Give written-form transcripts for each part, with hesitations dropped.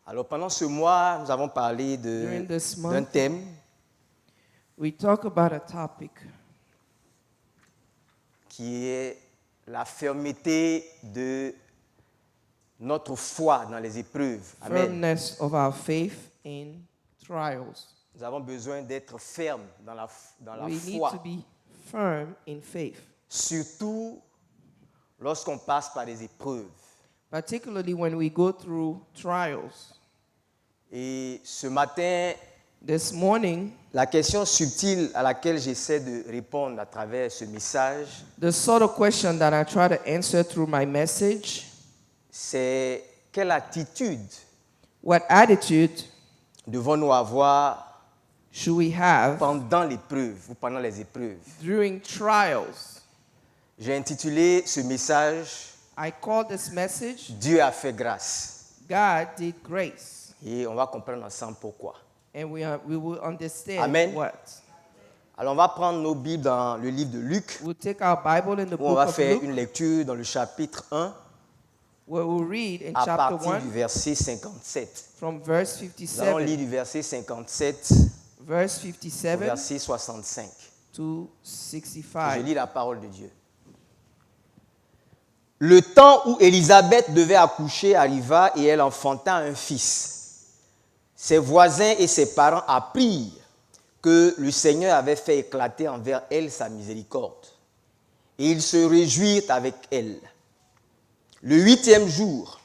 Alors pendant ce mois, nous avons parlé During this month, d'un thème we talk about a topic qui est la fermeté de notre foi dans les épreuves. Amen. firmness of our faith in trials. Nous avons besoin d'être fermes dans la We need foi, to be firm in faith, surtout lorsqu'on passe par des épreuves. particularly when we go through trials. Et ce matin, This morning, la question subtile à laquelle j'essaie de répondre à travers ce message, the sort of question that I try to answer through my message, c'est quelle attitude what attitude devons-nous avoir should we have pendant l'épreuve ou pendant les épreuves. during trials? J'ai intitulé ce message I call this message, Dieu a fait grâce. God did grace. Et on va comprendre ensemble pourquoi. And we will understand Amen. what. Alors on va prendre nos Bibles dans le livre de Luc, We'll take our Bible in the où on book va of faire Luke, une lecture dans le chapitre 1 where we'll read in à chapter partir 1 du verset 57. from verse Nous allons 57, lire du verset 57 verse au 57 verset 65. to Je 65. lis la parole de Dieu. Le temps où Élisabeth devait accoucher arriva et elle enfanta un fils. Ses voisins et ses parents apprirent que le Seigneur avait fait éclater envers elle sa miséricorde. Et ils se réjouirent avec elle. Le 8e jour,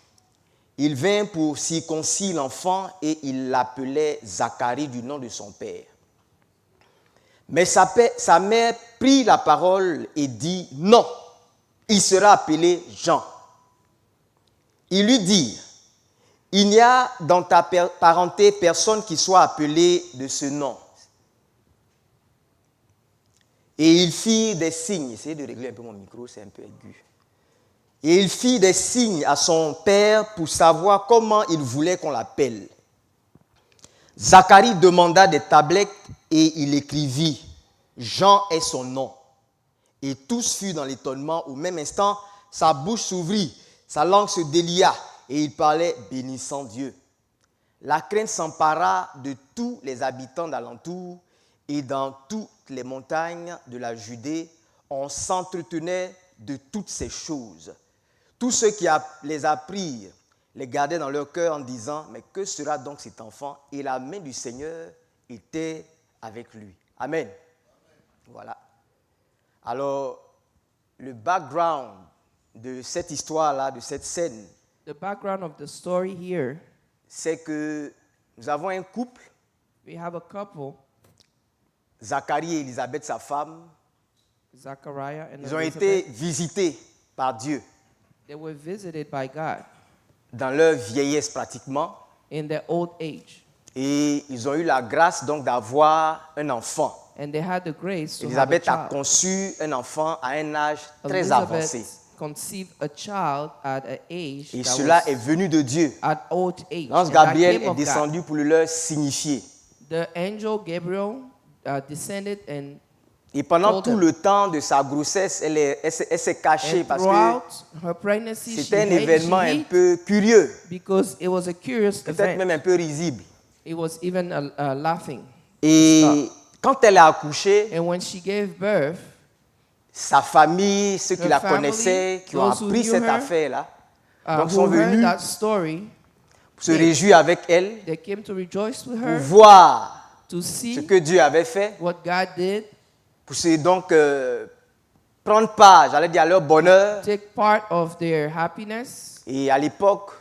il vint pour circoncire l'enfant et il l'appelait Zacharie du nom de son père. Mais sa mère prit la parole et dit « Non, il sera appelé Jean. » Ils lui dirent « Il n'y a dans ta parenté personne qui soit appelé de ce nom. » Et il fit des signes. Essayez de régler un peu mon micro, c'est un peu aigu. Et il fit des signes à son père pour savoir comment il voulait qu'on l'appelle. Zacharie demanda des tablettes et il écrivit « Jean est son nom. » Et tous furent dans l'étonnement. Au même instant, sa bouche s'ouvrit, sa langue se délia et il parlait bénissant Dieu. La crainte s'empara de tous les habitants d'alentour et dans toutes les montagnes de la Judée, on s'entretenait de toutes ces choses. Tous ceux qui les apprirent les gardaient dans leur cœur en disant « Mais que sera donc cet enfant ?» Et la main du Seigneur était avec lui. Amen. Voilà. Alors, le background de cette histoire-là, de cette scène, The background of the story here, c'est que nous avons un couple, we have a couple, Zacharie et Élisabeth, sa femme, Zachariah and ils ont Elizabeth. été visités par Dieu They were visited by God dans leur vieillesse pratiquement, in their old age. et ils ont eu la grâce donc d'avoir un enfant. And they had the grace to Élisabeth have a a child. conçu un enfant à un âge très avancé. Elizabeth conceived a child at an age Et that cela was est venu de Dieu. at old age. L'ange And that Gabriel came est of God. descendu pour le leur signifier. The angel Gabriel descended and Et pendant told tout them. le temps de sa grossesse, elle s'est cachée parce que throughout her pregnancy, c'était un she événement un hid peu curieux, because it was a curious peut-être event. même un peu risible. It was even laughing. Et quand elle a accouché, And when she gave birth, sa famille, ceux qui Her la family, connaissaient, qui ont those who appris knew cette her, affaire-là, donc sont who heard venus that story, pour se réjouir avec elle, they came to rejoice with pour her, voir to ce see que Dieu avait fait, what God did, pour se donc prendre part, j'allais dire, à leur bonheur. take part of their happiness. Et à l'époque,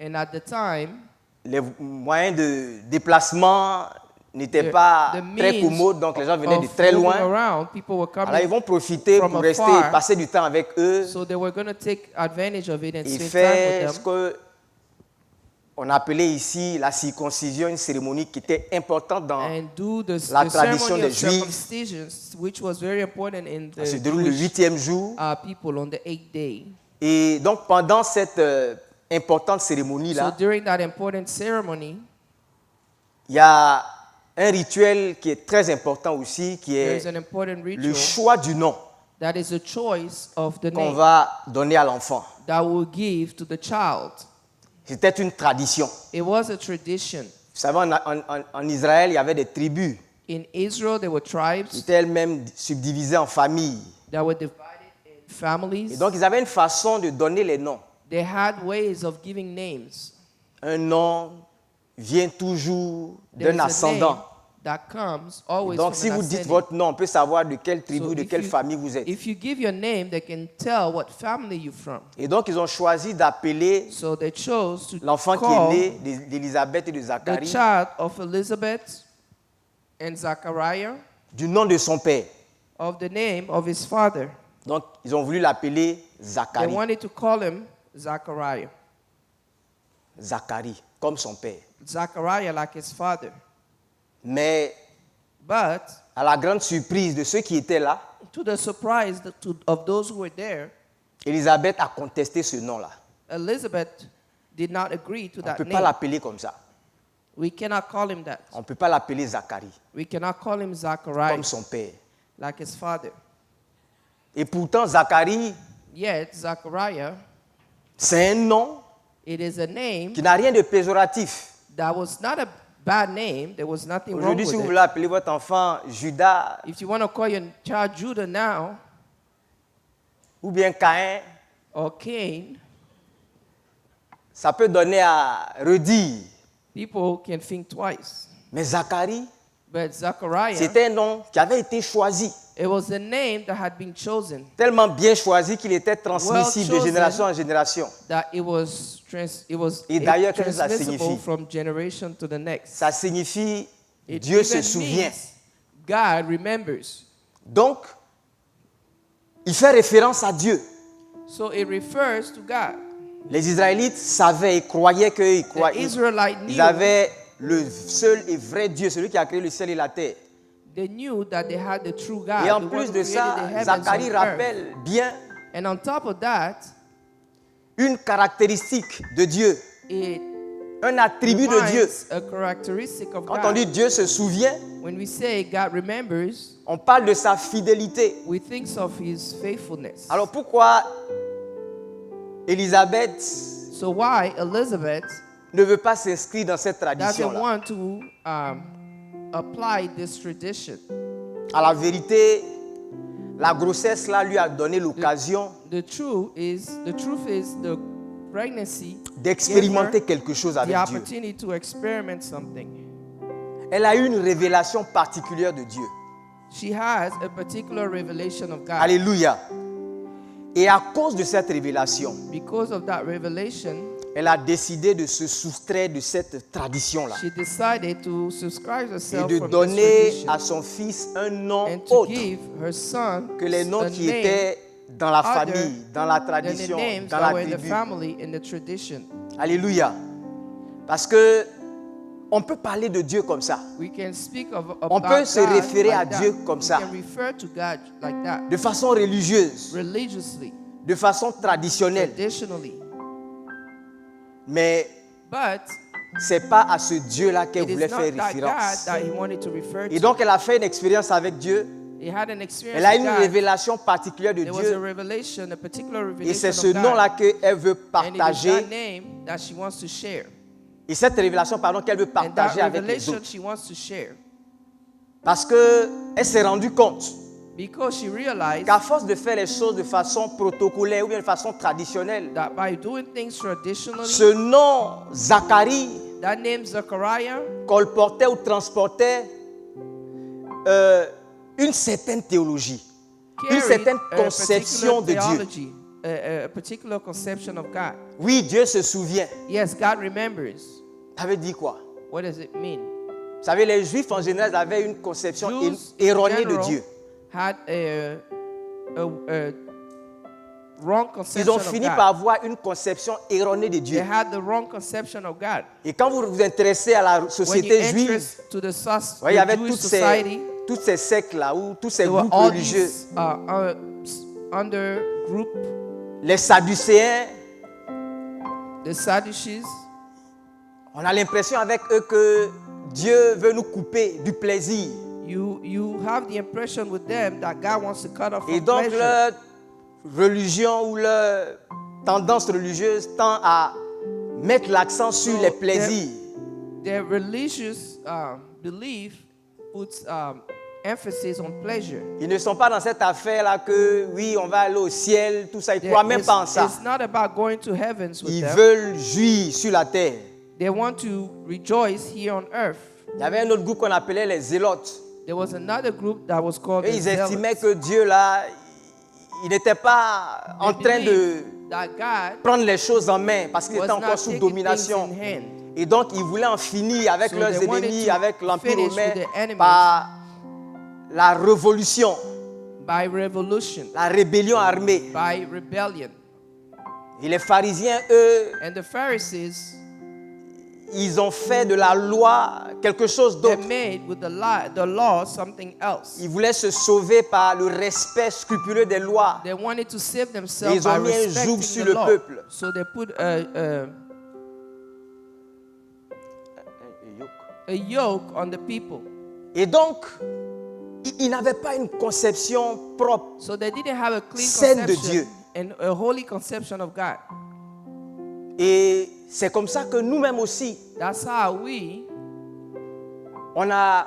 And at the time, les moyens de déplacement n'étaient the- pas the très means commodes, donc les gens venaient de of très moving loin. around, people were Alors ils coming, vont profiter from pour rester, afar. passer du temps avec eux so they were going to take advantage of it and et spend time faire with ce them. que on appelait ici la circoncision, une cérémonie qui était importante dans And do the la tradition ceremony des of Juifs. circumcision, which was very important in Elle se the déroule le Jewish 8e jour. people on the 8th day. Et donc pendant cette importante So cérémonie-là, during that important ceremony, il y a un rituel qui est très important aussi, qui there est is an important le ritual choix du nom that is a choice of the qu'on name va donner à l'enfant. that will give to the child. C'était une tradition. It was a tradition. Vous savez, en Israël, il y avait des tribus In Israel, there were qui tribes étaient elles-mêmes subdivisées en familles. that were divided in Et families. donc, ils avaient une façon de donner les noms. They had ways of giving names. Un nom vient toujours There d'un is a ascendant. name that comes Et always donc, from si an vous dites ascending. votre nom, on peut savoir de quelle tribu, So de if quelle you- famille vous êtes. If you give your name, they can tell what family you're from. Et donc, ils ont choisi d'appeler So they chose to l'enfant qui est call né d'Élisabeth et de the Zacharie child of Elizabeth and Zachariah du nom de son père. of the name of his father. Donc, ils ont voulu l'appeler They Zacharie. wanted to call him Zachariah. Zacharie, comme son père. Zachariah like his father. Mais, But à la grande surprise de ceux qui étaient là, to the surprise of those who were there, Élisabeth a contesté ce nom-là. Elizabeth did not agree to On ne that peut pas name. l'appeler comme ça. We cannot call him that. On ne peut pas l'appeler Zacharie, We cannot call him Zachariah comme son père. like his father. Et pourtant, Zacharie, Yet Zachariah, c'est un nom it is a name qui n'a rien de péjoratif. that was not a bad name. There was nothing wrong Aujourd'hui, with si vous it. voulez appeler votre enfant Judas If you want to call your child Judah now ou bien Caïn, or Cain, ça peut donner à redire. people can think twice. Mais Zacharie, But Zachariah, c'était un nom qui avait été choisi, it was a name that had been chosen, tellement bien choisi qu'il était transmissible de chosen. génération en génération. that it was Et d'ailleurs, qu'est-ce que ça transmissible signifie? from generation to the next. Ça signifie It Dieu se even souvient. means God remembers. Donc, il fait référence à Dieu. So it refers to God. Les Israélites savaient et croyaient qu'ils The Israelite ils knew, avaient le seul et vrai Dieu, celui qui a créé le ciel et la terre. they knew that they had the true God. Et en the one plus who de created ça, the heavens Zacharie and earth. rappelle bien And on top of that, une caractéristique de Dieu, it un attribut de Dieu. reminds a characteristic of Quand on dit God. Dieu se souvient, When we say God remembers, on parle de sa fidélité. we think of his faithfulness. Alors pourquoi Élisabeth So why Elizabeth ne veut pas s'inscrire dans cette doesn't tradition-là? want to apply this tradition? À la vérité, la grossesse là lui a donné l'occasion The truth is the pregnancy d'expérimenter gave her quelque chose the avec Dieu. opportunity to experiment something. Elle a eu une révélation particulière de Dieu. She has a particular revelation of God. Alléluia. Et à cause de cette révélation, Because of that revelation, elle a décidé de se soustraire de cette tradition-là she decided to subscribe et herself de from this donner tradition à son fils un nom and to autre give her son que les noms a qui name étaient dans la other famille, dans la than the tradition, names dans that la were in the tribu. family in the tradition. Alléluia. Parce que on peut parler de Dieu comme ça, We can speak On about peut se God référer like à that. Dieu comme ça. We can refer to God like that, de façon religieuse, religiously, de façon traditionnelle. traditionally. Mais But c'est pas à ce Dieu-là qu'elle it is voulait not faire that God référence. that he wanted to refer Et to. donc elle a fait une expérience avec Dieu. He had an experience Elle a with une God. révélation particulière de There was a Dieu. revelation, a particular Et c'est revelation ce of nom-là God. qu'elle veut And it is that partager. name that she wants to share. Et cette révélation, pardon, qu'elle veut And that partager avec les revelation autres. she wants to share. Parce qu'elle s'est rendue compte Because she realized qu'à force de faire les choses de façon protocolaire ou bien de façon traditionnelle, that by doing things traditionally, ce nom Zacharie that name Zechariah colportait ou transportait une certaine théologie, une carried certaine a conception de particular Dieu. theology, a particular conception of God. Oui, Dieu se souvient. Yes, God remembers. Ça veut dire quoi? What does it mean? Vous savez, les Juifs en général avaient une conception Jews in erronée de general Dieu. had a wrong Ils conception ont of fini God. par avoir une conception erronée de They Dieu. had the wrong conception of God. Et quand vous vous intéressez à la When you société juive, enter to the il y avait Jewish toutes society, ces sectes-là, ou tous ces there were groupes all religieux. these under group, Les Sadducéens, the Sadducees. on a l'impression avec eux que Dieu veut nous couper du plaisir. You have the impression with them that God wants to cut off Et from donc pleasure. leur religion ou leur tendance religieuse tend à mettent l'accent sur So les plaisirs. Their religious belief puts emphasis on pleasure. Ils ne sont pas dans cette affaire-là que, oui, on va aller au ciel, tout ça. Ils ne croient même pas en ça. It's not about going to heavens with Ils them. veulent jouir sur la terre. They want to rejoice here on earth. Il y avait un autre groupe qu'on appelait les zélotes. There was another group that was called Et the ils Zealots. estimaient que Dieu, là, il n'était pas en They train de believed that God prendre les choses en main parce qu'il was était not encore sous taking domination. things in hand. Et donc, ils voulaient en finir avec So leurs they wanted ennemis, to avec l'Empire finish romain, with the enemies. par la révolution, By revolution, la rébellion armée. by rebellion. Et les pharisiens, eux, And the Pharisees, ils ont fait de la loi quelque chose they d'autre. made with the law something else. Ils voulaient se sauver par le respect scrupuleux des lois. They wanted to save Et themselves ils ont by mis un respecting joug sur the le law. peuple. So they put a yoke on the people. Et donc, ils n'avaient pas une conception propre. So they didn't have a clean Saine de conception Dieu. and a holy conception of God. Et c'est comme ça que nous-mêmes aussi, That's how we on a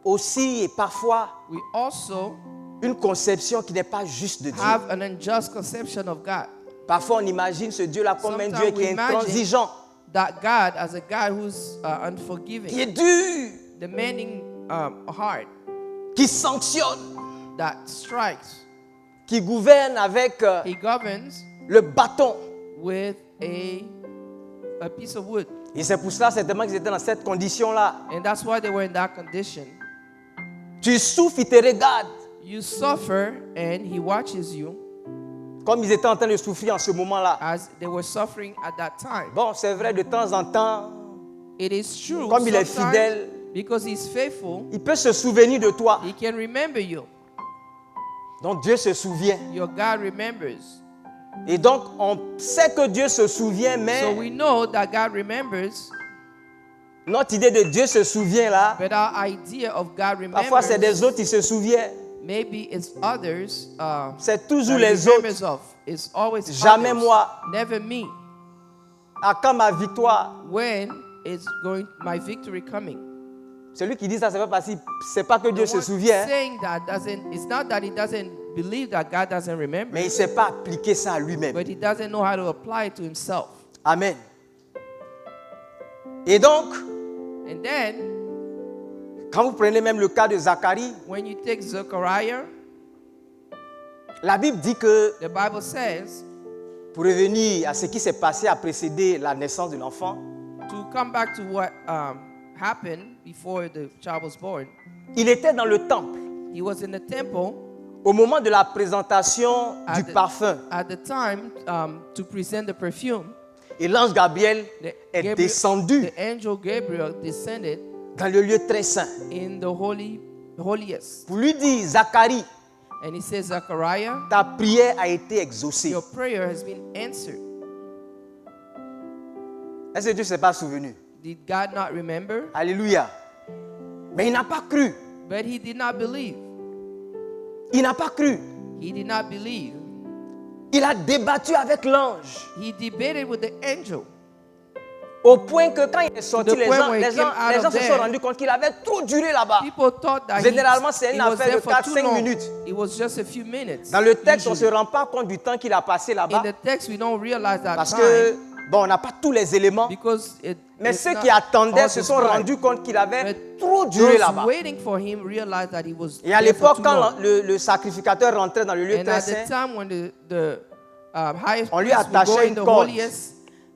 aussi et parfois also une conception qui n'est pas juste de Dieu. have an unjust conception of God. Parfois, on imagine ce Dieu-là comme un Sometimes Dieu qui we est imagine intransigeant, That God as a God who's qui unforgiving, est dur, demanding heart, qui sanctionne, that strikes. qui gouverne avec He governs le bâton. with a piece of wood. Et c'est pour cela certainement qu'ils étaient dans cette condition-là. And that's why they were in that condition. Tu souffres, il te regarde. You suffer and he watches you Comme ils étaient en train de souffrir en ce moment-là. as they were suffering at that time. Bon, c'est vrai, de temps en temps, It is true. Comme il est sometimes, fidèle, because he's faithful, il peut se souvenir de toi. he can remember you. Donc Dieu se souvient. Your God remembers. Et donc, on sait que Dieu se souvient, mais So we know that God remembers, notre idée de Dieu se souvient là, but our idea of God parfois c'est des remembers, autres qui se souviennent. maybe it's others. C'est toujours that he les autres. remembers of. It's always Jamais others, moi. never me. À quand ma victoire? When is my victory coming? Celui qui dit ça, c'est pas parce que c'est pas que Dieu The se one souvient, saying that it's not that he doesn't believe that God doesn't remember, mais il ne sait pas appliquer ça à lui-même. but he doesn't know how to apply it to himself. Amen. Et donc, And then, quand vous prenez même le cas de Zacharie, when you take Zechariah, la Bible dit que, the Bible says, pour revenir à ce qui s'est passé à précéder la naissance de l'enfant, to come back to what happened before the child was born, il était dans le temple he was in the temple au moment de la présentation du parfum. at the time to present the perfume. Et l'ange Gabriel est descendu The angel Gabriel descended dans le lieu très saint in the holiest. pour lui dire, Zacharie, And he says, Zechariah, ta prière a été exaucée. your prayer has been answered. Est-ce que Dieu ne s'est pas souvenu? Did God not remember? Alléluia. Mais il n'a pas cru. But he did not believe. Il n'a pas cru. He did not believe. Il a débattu avec l'ange. He debated with the angel. Au point que quand il est sorti, To the les point gens, where he les gens, came out les gens of se sont there. rendus compte qu'il avait trop duré là-bas. People thought that Généralement, c'est une he was affaire there de for 4, too 5 long. minutes. It was just a few minutes. Dans le texte, on ne se usually. rend pas compte du temps qu'il a passé In là-bas. the text, we don't realize that Parce time que, bon, on n'a pas tous les éléments. because Mais it's ceux not qui attendaient all se sont described. rendus compte qu'il avait But trop duré those là-bas. waiting for him realized that he was Et à there for l'époque, too quand long. le sacrificateur rentrait dans le lieu And très at the saint, time when the highest On lui priest would go attachait in une the corde holiest,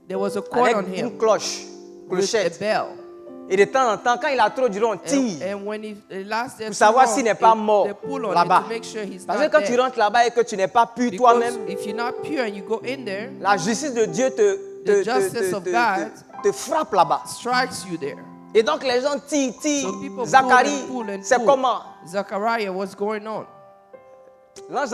there was a cord avec on une him cloche, with a clochette. bell. Et de temps en temps, quand il a trop duré, on tire. And when he lasts there Pour too savoir long, s'il n'est pas mort they pull on là-bas. it to make sure he's Parce not que quand tu dead. rentres là-bas et que tu n'es pas pur Because toi-même, if you're not pure and you go in there, la justice de Dieu The justice of God te frappe là-bas. strikes you there. Et donc les gens tirent. So people Zacharie, pull and c'est pull. comment? Zechariah, what's going on? L'ange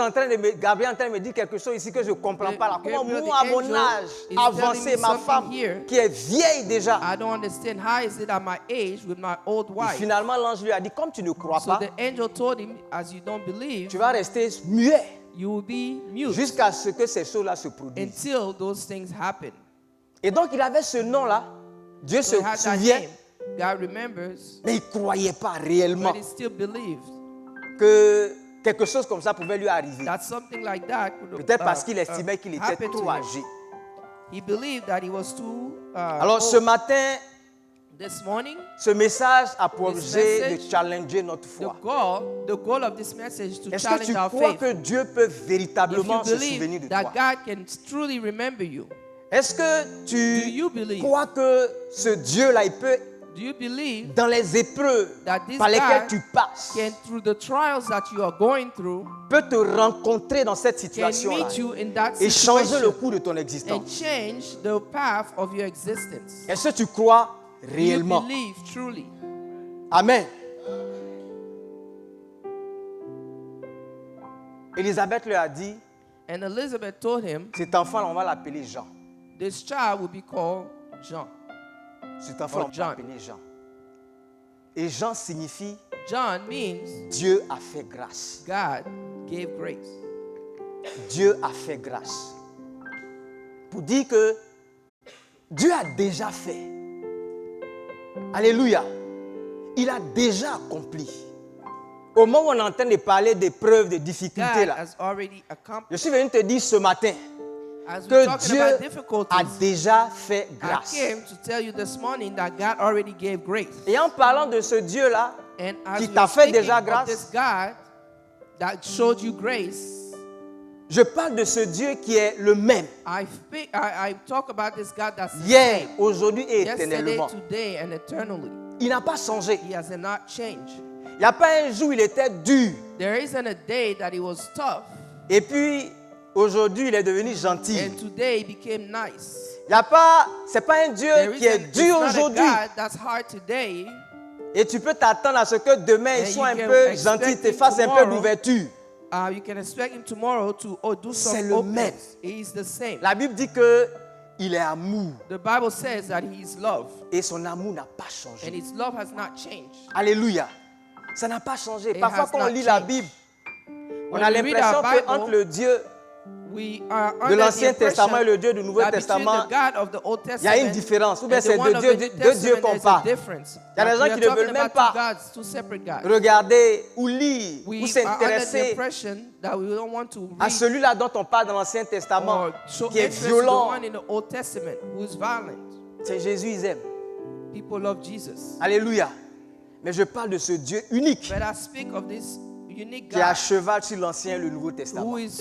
Gabriel est en train de me dire quelque chose ici que je ne comprends pas. Là. Comment Gabriel, moi, à the mon angel, âge is avancé, telling me ma something femme here. qui est vieille déjà, I don't understand how is it at my age with my old et wife. finalement l'ange lui a dit, comme tu ne crois So pas, the angel told him, as you don't believe, tu vas rester muet you will be mute jusqu'à ce que ces choses-là se produisent. until those things happen. Et donc, il avait ce nom-là. Dieu se So he had that souvient, name. God remembers, mais il ne croyait pas réellement but he still believed que quelque chose comme ça pouvait lui arriver. that something like that could Peut-être parce qu'il estimait qu'il était happen to trop him. âgé. He believed that he was too Alors, ce old. matin, This morning, ce message a pour This objet message, de challenger notre foi. the goal of this message is to Est-ce que challenge tu our crois faith. que Dieu peut If véritablement you se souvenir believe de that toi? God can truly remember you, Est-ce que Do tu you believe? crois que ce Dieu-là, il peut, do you believe dans les épreuves that this par lesquelles God tu passes, can, through the trials that you are going through, peut te rencontrer dans cette can situation-là meet you in that et changer le situation cours de ton and existence? change the path of your existence? Est-ce que tu crois Do you réellement? believe truly? Amen. Élisabeth lui a dit, And Elizabeth told him, cet enfant, on va l'appeler Jean. this child will be called John. Cet enfant, Or on va John. l'appeler Jean. Et Jean signifie John means Dieu a fait grâce. God gave grace. Dieu a fait grâce. Pour dire que Dieu a déjà fait. Alléluia. Il a déjà accompli. Au moment où on est en train de parler d'épreuves, de difficultés, God là, has already accomplished. je suis venu te dire ce matin As we're que talking Dieu about a difficulties, déjà fait I grâce. came to tell you this morning that God already gave grace. Et en parlant de ce Dieu-là, And as qui we t'a are fait speaking déjà of grâce, this God that showed you grace, je parle de ce Dieu qui est le même, I talk about this God that's the hier, same, aujourd'hui et yesterday, éternellement. today, and eternally. Il n'a pas changé. He has not changed. Il n'y a pas un jour où il était dur. There isn't a day that he was tough, Et puis, aujourd'hui, il est devenu gentil. and today he became nice. Il y a pas, c'est pas un Dieu There qui est it's dur not a aujourd'hui. God that's hard today, Et tu peux t'attendre à ce que demain, il And soit un you can peu expect gentil, te him fasse un peu tomorrow. d'ouverture. you can expect him tomorrow to do C'est some le openness. même. He is the same. La Bible dit que il est amour. The Bible says that he is love, Et son amour n'a pas and changé. his love has not changed. Alléluia. Ça n'a pas changé. It Parfois, has quand on not lit la changed. Bible, on When a we read l'impression our Bible, qu'entre le Dieu We are de under the l'Ancien Testament et impression le Dieu du Nouveau that between Testament, the God of the Old il y a une Testament différence. Ou bien and the c'est one deux of dieux, the New deux dieux Testament, qu'on there's a parle. difference. Il y a des That gens we qui are ne talking veulent même about pas two gods, two separate gods. regarder ou lire ou We are under the s'intéresser impression that we don't want to à read celui-là dont on parle dans l'Ancien Testament, or show qui est interest to the violent. one in the Old Testament who is violent. C'est Jésus, ils aiment. People love Jesus. Alléluia. Mais je parle de ce Dieu unique But I speak of this unique qui est à God cheval sur l'Ancien et le Nouveau who Testament. is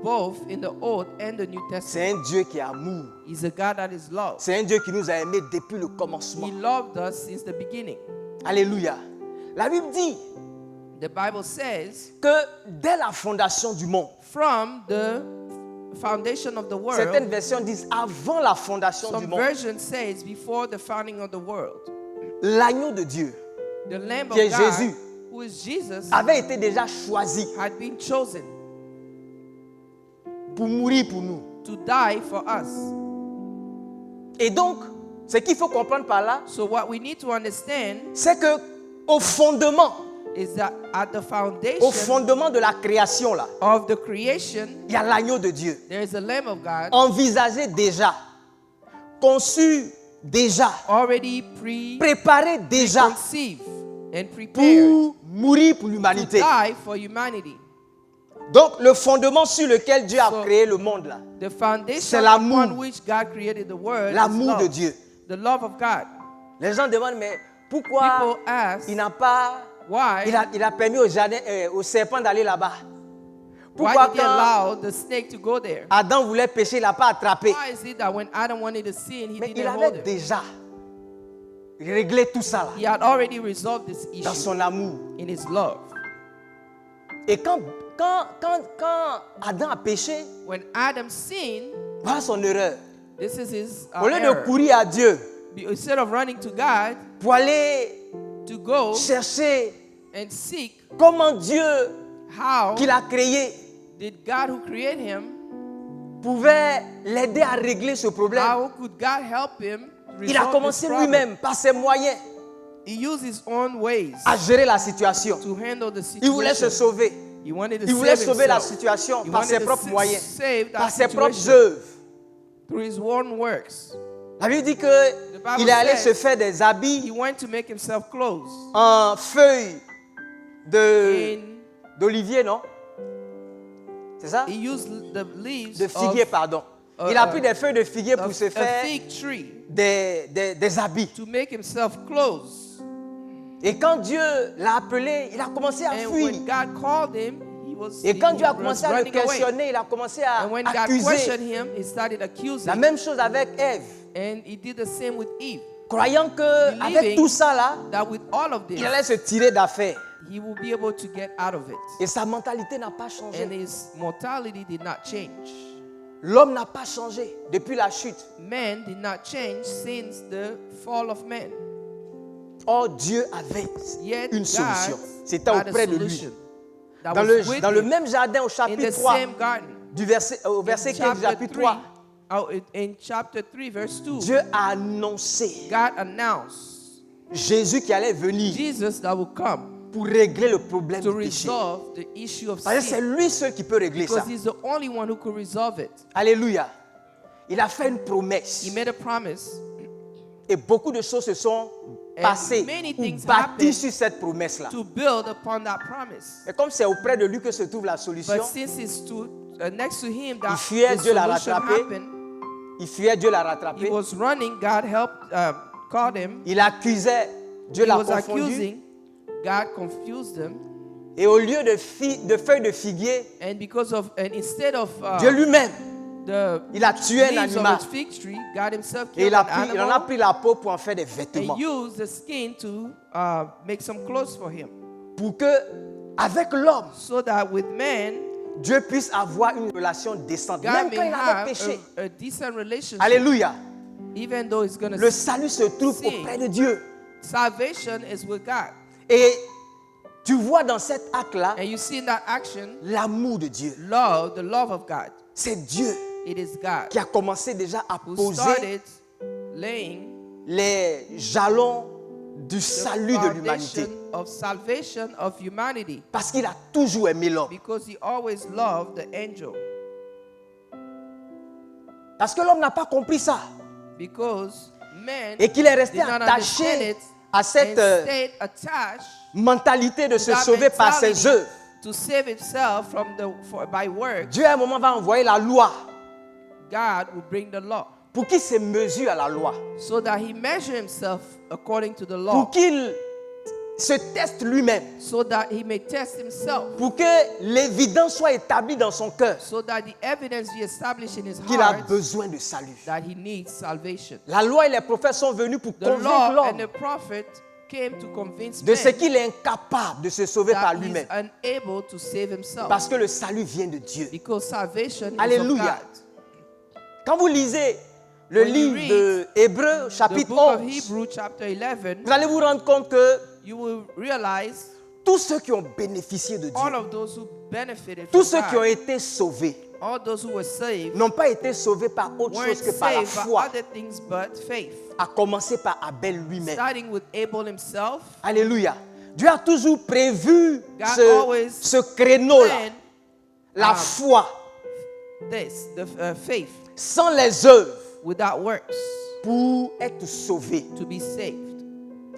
both in the Old and the New Testament. C'est un Dieu qui est amour. He's a God that is love. C'est un Dieu qui nous a aimés depuis le commencement. He loved us since the beginning. Alléluia. La Bible dit The Bible says, que dès la fondation du monde, from the foundation of the certaines world, versions disent avant la fondation du some monde, version says before the founding of the world, l'agneau de Dieu the Lamb of qui est God, Jésus, who is Jesus, avait été déjà choisi had been chosen pour mourir pour nous. to die for us. Et donc, ce qu'il faut comprendre par là, So what we need to understand c'est que au fondement is that at the foundation de la création là, of the creation, il y a l'agneau de Dieu, there is a Lamb of God envisagé déjà, conçu déjà, already préparé déjà conceived and prepared pour mourir pour to l'humanité. die for humanity. Donc le fondement sur lequel Dieu a So, créé le monde là, The foundation c'est l'amour. upon which God created the world is l'amour de love, Dieu. the love of God. Les gens demandent mais pourquoi People ask, il n'a pas, why il a permis au serpent d'aller là-bas. why Pourquoi did he quand allow the snake to go there? Adam voulait pécher, il n'a pas attrapé. Why is it that when Adam wanted to sin, he Mais il didn't avait hold it? déjà réglé tout ça là, He had already resolved this dans issue son amour. in his love. Et quand Adam a péché, When Adam sinned, voilà son erreur. this is his Au lieu de error. courir à Dieu Instead of running to God pour aller to go chercher and seek comment Dieu how qu'il a créé did God who created him, pouvait l'aider à régler ce problème, how could God help him il a resolve commencé this problem? lui-même, par ses moyens, He used his own ways à gérer la situation. to handle the Il voulait se situation. sauver. He wanted to Il voulait save sauver la himself. situation He par wanted ses to propres moyens, save that par ses propres situation œuvres. through his own works. La Bible dit The Bible qu'il est allé says se faire des He habits went to make himself clothes en feuilles d'olivier, non? C'est ça? he used the leaves De figuier, pardon. Il a pris des feuilles de figuier pour se a faire fig tree des habits. to make himself clothes. Et quand Dieu l'a appelé, il a commencé à And fuir. when God called him, Et quand he Dieu a was commencé à le running away. questionner, il a commencé à And when God accuser. questioned him, he started accusing. La même chose avec Ève. And he did the same with Eve. Croyant qu'avec Believing tout ça là, that with all of this, il allait se tirer d'affaire. he will be able to get out of it. Et sa mentalité n'a pas And changé. his mortality did not change. L'homme n'a pas changé depuis la chute. Man did not change since the fall of man. Or, Dieu avait Yet une solution. God C'était had a auprès de lui. solution that Dans was with le him même jardin au in chapitre the 3, same garden. au verset In 15 du chapter chapitre 3, 3, in chapter 3, verse 2, Dieu a annoncé God announced Jésus qui allait venir Jesus that will come pour régler le problème to du péché. resolve the issue of Parce que c'est sin. lui seul qui peut régler ça. Because he's the only one who could resolve it. Alléluia. Il a fait une promesse. He made a promise. Et beaucoup de choses se sont And passées many ou things bâties happened sur cette promesse-là. to build upon that promise. Et comme c'est auprès de lui que se trouve la solution, But since it's next to him il that fuyait, the Dieu l'a solution rattrapé. happened, il fuyait, Dieu l'a he rattrapé. was running, God helped, caught him. Il accusait, Dieu He l'a was confondu. accusing, God confused him. Et au lieu de feuilles de figuier, And instead of Dieu lui-même, the il a tué un leaves of animal. its fig tree, God himself Et killed an il en a animal pris la peau pour en faire des vêtements. and used the skin to make some clothes for him. Pour que, avec l'homme, So that with man, Dieu puisse avoir une relation décente. God Même may quand il avait have péché. a decent relationship. Alléluia. Even though he's going Le to salut se trouve sin. auprès de Dieu. Salvation is with God. Et tu vois dans cet acte-là And you see in that action, l'amour de Dieu. love, the love of God. C'est Dieu It is God qui a commencé déjà à who poser started laying les jalons du the salut de l'humanité. foundation of salvation of humanity. Parce qu'il a toujours aimé l'homme. Because he always loved the angel. Parce que l'homme n'a pas compris ça. Because man Et qu'il est resté did not understand attaché it à cette and stayed attached mentalité de se that sauver par ses mentality œuvres. to save itself by work. Dieu à un moment va envoyer la loi God will bring the law pour qu'il se mesure à la loi. so that he measure himself according to the law, Pour qu'il se teste lui-même. so that he may test himself, Pour que l'évidence soit établie dans son cœur so that the evidence be established in his qu'il a heart besoin de salut. that he needs salvation. La loi et les prophètes sont venus pour The convaincre law and l'homme the prophet came to convince de ce man qu'il est incapable de se sauver par that he's lui-même. unable to save himself, Parce que le salut vient de Dieu. because salvation is of Alléluia. God. Quand vous lisez le When you livre de Hébreux, The chapitre book of 11, Hebrew chapter 11, vous allez vous rendre compte que you will realize tous ceux qui ont bénéficié de all Dieu, of those who benefited tous from ceux qui ont God, été sauvés, all those who were saved, n'ont pas été sauvés par autre weren't chose que par la saved by foi, other things but faith. à commencer par Abel lui-même. Starting with Abel himself, Alléluia. Dieu a toujours prévu God always ce créneau-là, planned la foi, the faith sans les œuvres, without works pour être sauvé. to be saved.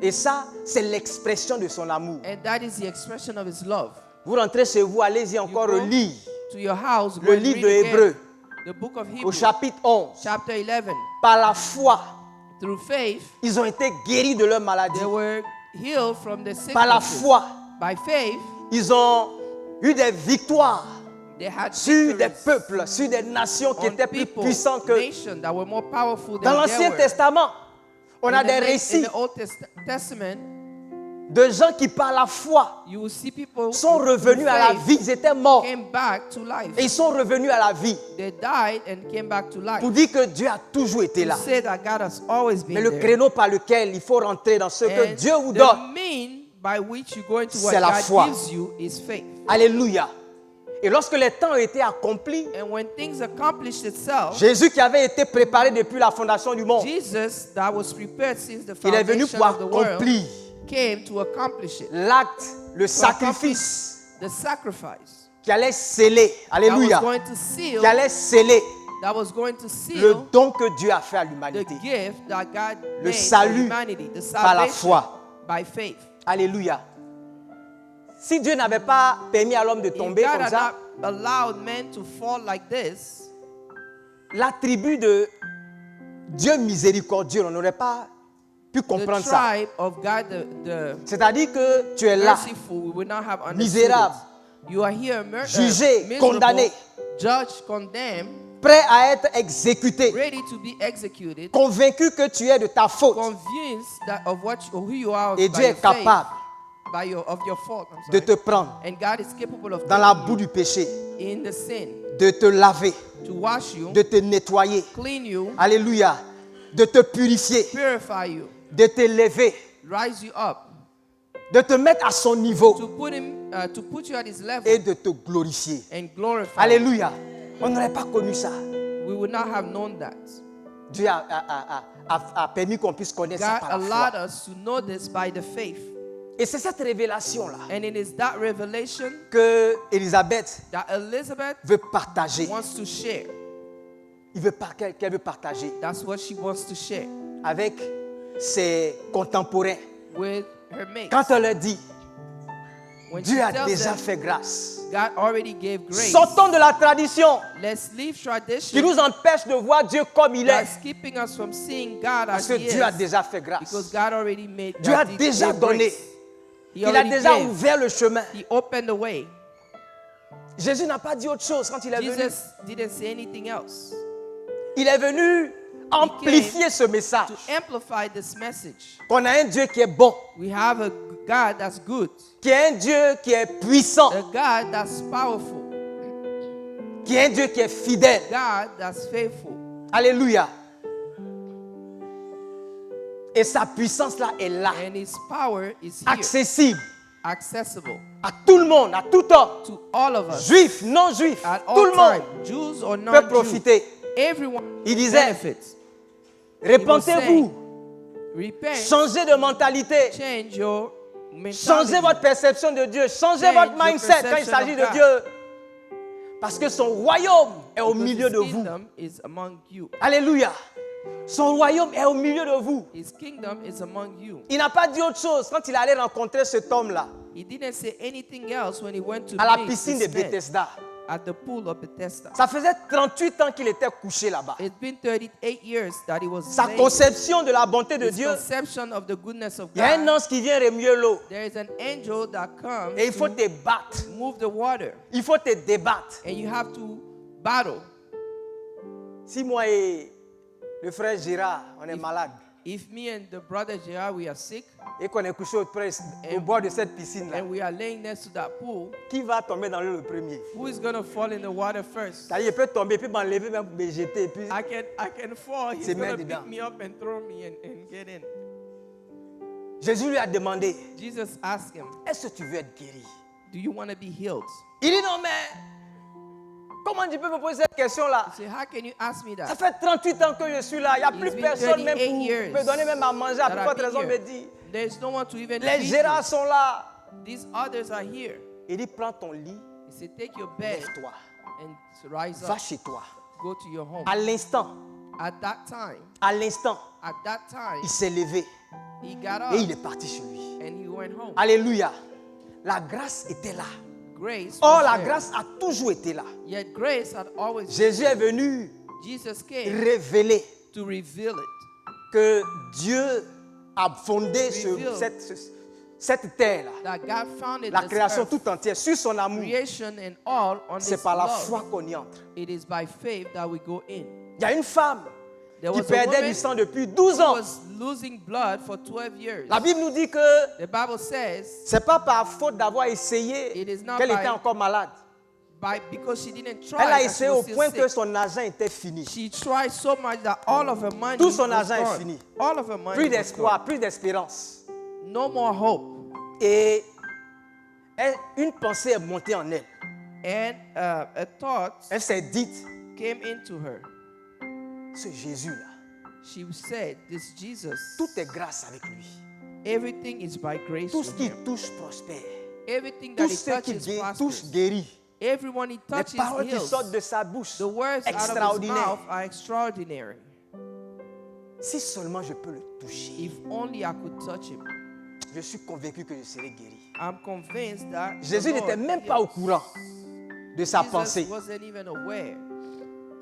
Et ça, c'est l'expression de son amour. And that is the expression of his love. Vous rentrez chez vous, allez-y encore go lire To your house, le go and livre read de again Hébreux, the book of au Hebrew, chapitre 11. chapter 11. Par la foi, Through faith, ils ont été guéris de leur maladie. they were healed from the Par la sicknesses. foi, By faith, ils ont eu des victoires they had sur des victories peuples, sur des nations qui on étaient plus people, puissants que... nations that were more powerful Dans than l'Ancien they were. Testament, on a In des the récits Old Testament, de gens qui, par la foi, you will see people sont who, revenus through à la faith, vie. Ils étaient morts came back to life. et ils sont revenus à la vie They died and came back to life. pour dire que Dieu a toujours été là. To say that God has always been Mais le there. créneau par lequel il faut rentrer dans ce que And Dieu vous the donne, mean by which you go into what c'est la God foi. gives you is faith. Alléluia. Et lorsque les temps ont été accomplis, And when things accomplished itself, Jésus qui avait été préparé depuis la fondation du monde, Jesus, that was prepared since the il est venu foundation pour of the world, accomplir came to accomplish it. l'acte, le sacrifice The sacrifice qui allait sceller, that was alléluia, going to seal, qui allait sceller that was going to le seal don que Dieu a fait à the l'humanité gift that God Le made for salut humanity, the par la salvation foi. by faith. Alléluia. Si Dieu n'avait pas permis à l'homme de If tomber God comme had ça, not allowed men to fall like this, l'attribut de Dieu miséricordieux, on n'aurait pas pu the comprendre ça. tribe of God, the C'est-à-dire que tu es là, merciful, we would not have understood misérable, it. You are here, jugé, miserable, condamné, judged, condemned, prêt à être exécuté, ready to be executed, convaincu que tu es de ta faute. convinced that of who you are Et by Dieu your est capable faith, of your fault. I'm de sorry. te prendre And God is capable of dans la taking boue du péché, you in the sin, de te laver, to wash you, de te nettoyer. clean you, Alléluia. De te purifier, purify you, de t'élever, rise you up, de te mettre à son niveau to put you at His level et de te glorifier. and glorify. Alléluia. On n'aurait pas connu ça. We would not have known that. Dieu a permis qu'on puisse connaître ça God par la allowed foi. us to know this by the faith. Et c'est cette révélation-là And it is that revelation que Élisabeth that Elizabeth veut partager. wants to share. Qu'elle veut partager That's what she wants to share avec ses contemporains. with her mates. Quand elle leur dit, When Dieu she a tells déjà them, fait grâce. God already gave grace. Sortons de la tradition Let's leave qui tradition nous empêche de voir Dieu comme il est. that's keeping us from seeing God Parce as que He Dieu a is. déjà fait Because grâce. God already made Dieu a God déjà gave donné. grace. He Il a already déjà gave. ouvert le chemin. He opened the way. Jésus n'a pas dit autre chose quand il est venu. Jesus didn't say anything else. Il est venu amplifier ce message. To amplify this message, Qu'on a un Dieu qui est bon, we have a God that's good, qui est un Dieu qui est puissant, a God that's powerful, qui est un Dieu qui est fidèle. God that's faithful. Alléluia. Et sa puissance là est là, And His power is here, accessible accessible à tout le monde, à tout homme, to all of us, juif, non juif, at tout all le monde times, Jews or peut non-Jews. profiter. Everyone Il disait, benefits. Répentez-vous, Repent, changez de mentalité, change your changez mentality. votre perception de Dieu, changez Change votre your mindset quand il perception s'agit of de God. Dieu. Parce que son royaume est au Because milieu His de vous. kingdom is among you. Alléluia. Son royaume est au milieu de vous. His kingdom is among you. Il n'a pas dit autre chose quand il allait rencontrer cet homme-là He didn't say anything else when he went to à la meet piscine de this man Bethesda. at the pool of Bethesda. Ça faisait 38 ans qu'il était couché là-bas. It's been 38 years that he was Sa laying. conception de la bonté de His Dieu, conception of the goodness of il y a un God. ange qui vient remuer l'eau. There is an angel that comes Et il faut to te battre. move the water, Il faut te débattre. and you have to battle. Si moi et le frère Gérard, on est malade If me and the brother Gerard, we are sick, et qu'on est couché au bord de cette piscine-là, and we are laying next to that pool, qui va tomber dans l'eau le premier? who is going to fall in the water first? C'est-à-dire, il peut tomber, puis m'enlever, même me jeter, puis I can fall. He's Se going met to dedans. pick me up and throw me and get in. Jésus lui a demandé, Jesus asked him, est-ce que tu veux être guéri? do you want to be healed? Il dit non, mais comment tu peux me poser cette question-là? He said, how can you ask me Ça that? fait 38 ans que je suis là. Il n'y a plus been personne même 38 pour years me donner même à manger. À that plus I've forte been raison, here. me dit, There's no one to even les feed Gérards you. sont là. These others are here. Il dit, prends ton lit, He said, take your bed lève-toi, and rise va up. chez toi. Go to your home. À l'instant, At that time, il s'est levé he got up et il est parti chez lui. and he went home. Alléluia. La grâce était là. Grace Or, was la there. grâce a toujours été là. Yet grace had always Jésus est venu Jesus came révéler to reveal it. que Dieu a fondé Reveal. cette terre-là, That God founded la this création earth, tout entière, sur son amour. creation and all on C'est this par la love. foi qu'on y entre. It is by faith that we go in. Il y a une femme There qui was a perdait woman du sang depuis 12 who ans. was losing blood for 12 years. La Bible nous dit que The Bible says c'est pas par faute d'avoir essayé It is not qu'elle by- était encore malade. because she didn't try. Elle a that she essayé was au still point sick. que son argent était fini. She tried so much that all of her money Tout son was argent est gone. fini. All of her money Plus was d'espoir, plus d'espérance. gone. No more hope. Et une pensée est montée en elle. And a thought Elle s'est dite, came into her. ce Jésus-là, She said, this Jesus, tout est grâce avec lui. everything is by grace Tout to ce qui him. touche prospère. Everything Tout that he ce qui touches touche prospers. guérit. Everyone he Les touches paroles qui heals. sortent de sa bouche, The words out of his extraordinaires. mouth are extraordinary. Si seulement je peux le toucher, If only I could touch him. je suis convaincu que je serai guéri. I'm convinced that Jésus the Lord n'était même pas au heals. courant de sa Jesus pensée. wasn't even aware.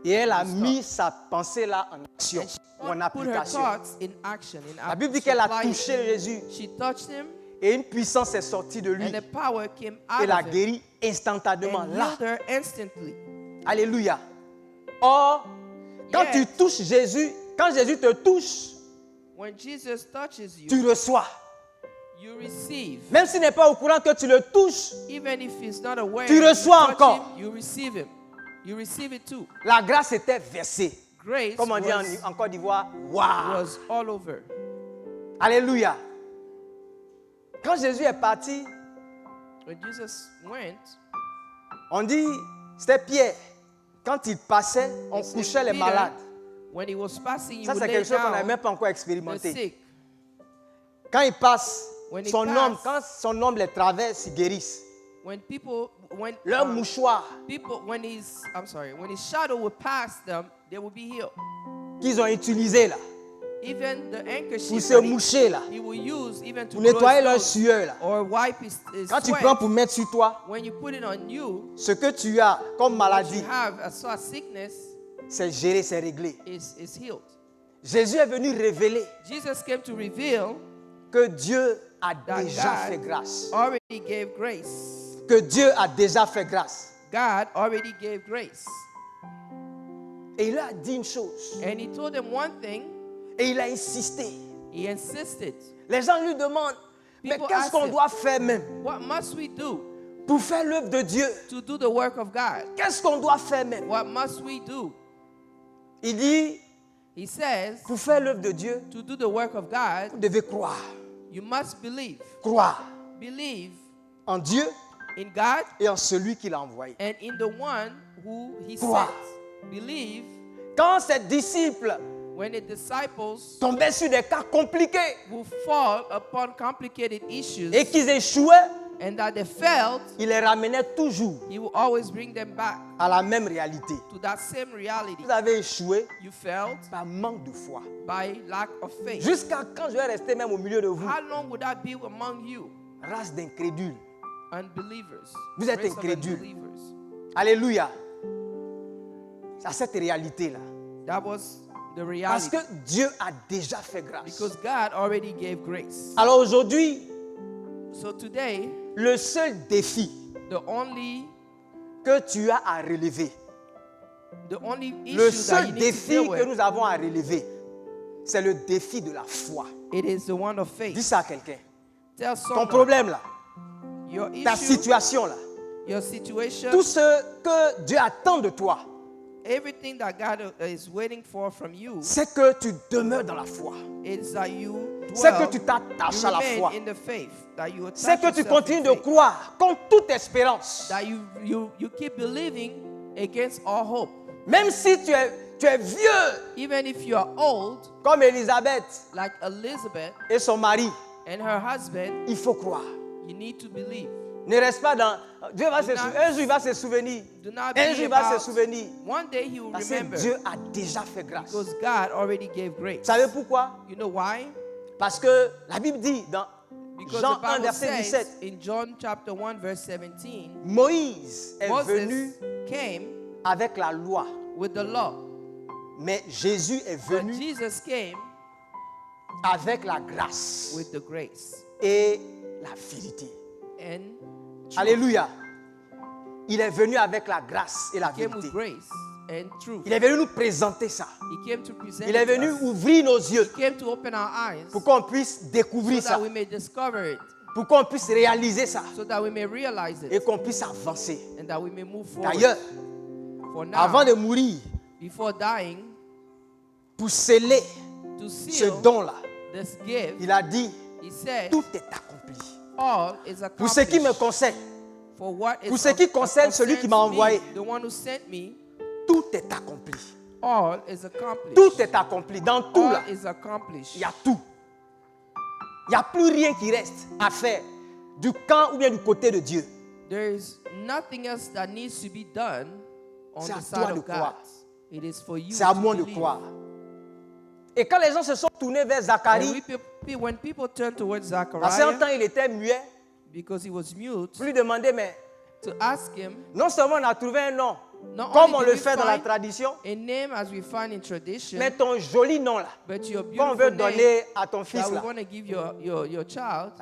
Et elle a mis sa pensée là en action, And she ou en put her application. thoughts in action. La Bible dit qu'elle a applied. touché Jésus She touched him, et une puissance est sortie de lui and the power came et out l'a of him guéri instantanément and là. healed her instantly. Alléluia. Or, quand Yes. tu touches Jésus, quand Jésus te touche, When Jesus touches you, tu reçois. you receive. Même s'il n'est pas au courant que tu le touches, Even if he's not aware, Tu you reçois touch encore. him, you receive him. You receive it too. la grâce était versée. Grace Comme on dit en Côte d'Ivoire, waouh. was all over. Alléluia. Quand Jésus est parti, When Jesus went, on dit, c'était Pierre. Quand il passait, on it's couchait les Peter, malades. when he was passing, he Ça, would c'est lay quelque chose qu'on n'a down même pas encore the expérimenté. sick. Quand il passe, When he son pass, homme, quand son homme les traverse, ils guérissent. When people, when Leur mouchoir people, when his shadow would pass them, they would be healed. qu'ils ont utilisé là, Even the pour handkerchief se that moucher là, he will use even to pour blow nettoyer his leur nose sueur là. or wipe his Quand tu sweat. prends pour mettre sur toi, When you put it on you, ce que tu as comme what maladie, you have as far as sickness c'est géré, c'est réglé. is healed. Jésus est venu révéler Jesus came to reveal que Dieu a that déjà fait God grâce. already gave grace. Que Dieu a déjà fait grâce. God already gave grace. Et il a dit une chose. And he told them one thing, Et il a insisté. he insisted. Les gens lui demandent, mais People qu'est-ce ask qu'on him, doit faire même What must we do pour faire l'œuvre de Dieu? to do the work of God? Qu'est-ce qu'on doit faire même? What must we do? Il dit, He says, pour faire l'œuvre de Dieu, to do the work of God, vous devez croire. you must believe. Croire Believe en Dieu in God et en celui qui l'a envoyé. and in the one who he Croire. sent. Believe Quand ses disciples when the disciples tombaient sur des cas compliqués will fall upon complicated issues et qu'ils échouaient, and that they failed, il les ramenait toujours he will always bring them back à la même réalité. to that same reality. Vous avez échoué You failed par manque de foi. by lack of faith. Jusqu'à quand je vais rester même au milieu de vous, How long would that be among you, race d'incrédules. unbelievers? Vous êtes Race of incrédules. unbelievers. Alléluia. C'est à cette réalité-là. That was the Parce reality. que Dieu a déjà fait grâce. Because God already gave grace. Alors aujourd'hui, So today, le seul défi the only que tu as à relever, issue le that seul you need to défi deal que with, nous avons à relever, c'est le défi de la foi. it is the one of Dis faith. ça à quelqu'un. Tell Ton someone problème là, your ta issue, situation là, your situation, tout ce que Dieu attend de toi, everything that God is waiting for from you c'est que tu demeures dans la foi. is that you C'est dwell, que tu t'attaches you à la remain foi. in the faith, that you C'est attach que tu yourself in continues de faith, croire contre toute espérance. that you keep believing against all hope. Même si tu es vieux, Even if you are old, comme Élisabeth like Elizabeth et son mari, and her husband, il faut croire. you need to believe. Ne reste pas dans... Dieu va se not- souvenir. Un jour, il va se souvenir. Do not Un be jour, il va about, se souvenir. one day he will Parce que remember, Dieu a déjà fait grâce. Vous because God already gave grace. savez pourquoi? You know why? Parce que la Bible dit dans Because Jean the 1, Bible verset says 17, in John chapter 1 verse 17, Moïse est venu Moses came avec la loi, with the law, mais Jésus est but venu Jesus came avec la grâce with the grace et la vérité. and truth. Alléluia. Il est venu avec la grâce et la He came with vérité. grace and truth. Il est venu nous présenter ça. He came to present Il est it to venu us. ouvrir nos yeux He came to open our eyes pour qu'on puisse découvrir so ça, that we may discover it, pour qu'on puisse réaliser ça so that we may realize et it, qu'on puisse avancer. and that we may move forward. D'ailleurs, For now, avant de mourir, before dying, pour sceller to ce seal don-là, this gift, il a dit, he said, tout est accompli. all is Pour ce qui me accomplished. concerne, For what is pour ce qui concerne celui qui m'a concerns me, envoyé, the one who sent me, tout est accompli. all is accomplished. Tout est accompli. Dans tout là, All is accomplished. il y a tout. Il n'y a plus rien qui reste à faire du camp ou bien du côté de Dieu. There is nothing else that needs to be done on C'est à the toi side de of God. croire. It is for you C'est à to moi de believe. croire. Et quand les gens se sont tournés vers And Zacharie, when people turn towards parce qu'un Zachariah, temps il était muet, because he was mute, pour lui demander, mais to ask him, non seulement on a trouvé un nom, not comme only on did le we fait dans la find tradition, a name as we find in tradition, mais ton joli nom là, but your qu'on beautiful veut name donner à ton fils that we là. want to give your child,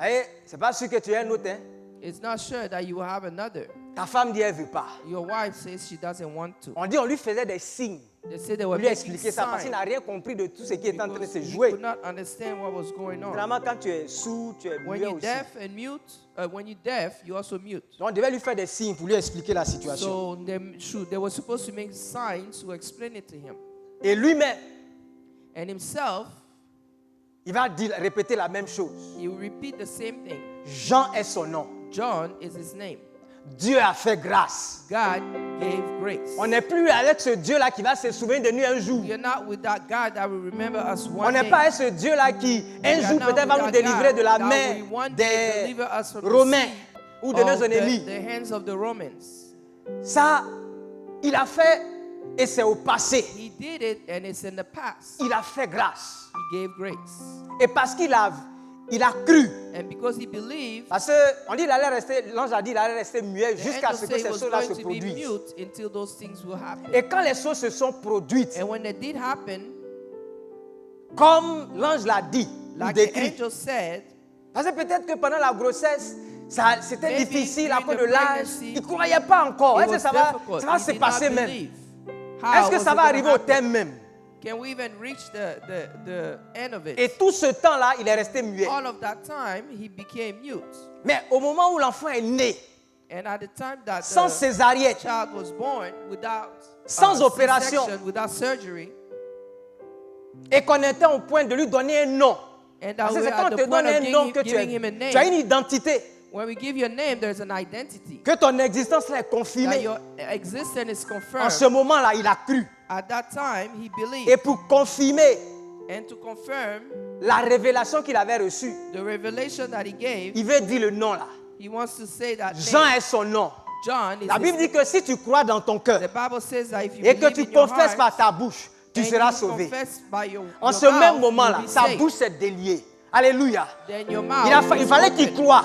C'est pas sûr que tu aies un autre. Hein? it's not sure that you will have another. Ta femme dit elle veut pas. Your wife says she doesn't want to. On dit on lui faisait des signes They say they pour were lui making expliquer ça parce qu'il signs n'a rien compris de tout ce qui est en train de because se he jouer. could not understand what was going on. Généralement, quand tu es sourd, tu es When muet you're aussi. deaf and mute, when you're deaf, you also mute. Donc on devait lui faire des signes pour lui expliquer la situation. So they were supposed to make signs to explain it to him. Et lui-même, And himself, il va répéter la même chose. he will repeat the same thing. Jean est son nom. John is his name. Dieu a fait grâce. God gave grace. On n'est plus avec ce Dieu-là qui va se souvenir de nous un jour. You're not with that God that will remember us On one n'est day. pas avec ce Dieu-là qui un We are jour not peut-être va with nous that délivrer God de la that main will one day des deliver us from the Romains sea ou de nos of ennemis. the hands of the Romans. Ça, il a fait et c'est au passé. He did it and it's in the past. Il a fait grâce. He gave grace. Et parce qu'il a cru. And because he believed, Parce qu'on dit l'ange a dit qu'il allait rester muet the jusqu'à angel ce que said he ces was choses-là going se to be produisent. mute until those things will happen. Et quand les choses se sont produites, And when they did happen, comme l'ange l'a dit, ou like the décrit, angel said, parce que peut-être que pendant la grossesse, c'était maybe difficile à during cause the de l'âge. pregnancy, Il ne croyait pas encore. it Est-ce que was ça va difficult. se He did passer not même? believe. Est-ce How que was ça it va gonna arriver au happen? terme même? Can we even reach the end of it? Et tout ce temps-là, il est resté muet. All of that time, he became mute. Mais au moment où l'enfant est né, And at the time that sans the césarienne, child was born, without Sans opération. C-section, without surgery, et qu'on était au point de lui donner un nom. and that Parce que we c'est were quand at on the te point donne un of nom que giving him a tu as une name. identité, When we give you a name, there's an identity. que ton existence là est That confirmée. your existence is En confirmed. ce moment-là, il a cru. At that time, he Et believed. pour confirmer And to confirm la révélation qu'il avait reçue, the revelation that he gave, il veut dire le nom là. he wants to say that Jean name. est son nom. John is La Bible his dit que si tu crois dans ton cœur The Bible says that if you et que believe tu in your confesses heart, par ta bouche, tu and seras you sauvé. confess by your En ce mouth, même you'll moment-là, be sa saved. bouche s'est déliée. Alléluia. Then your mouth Il is fallait qu'il open. croie.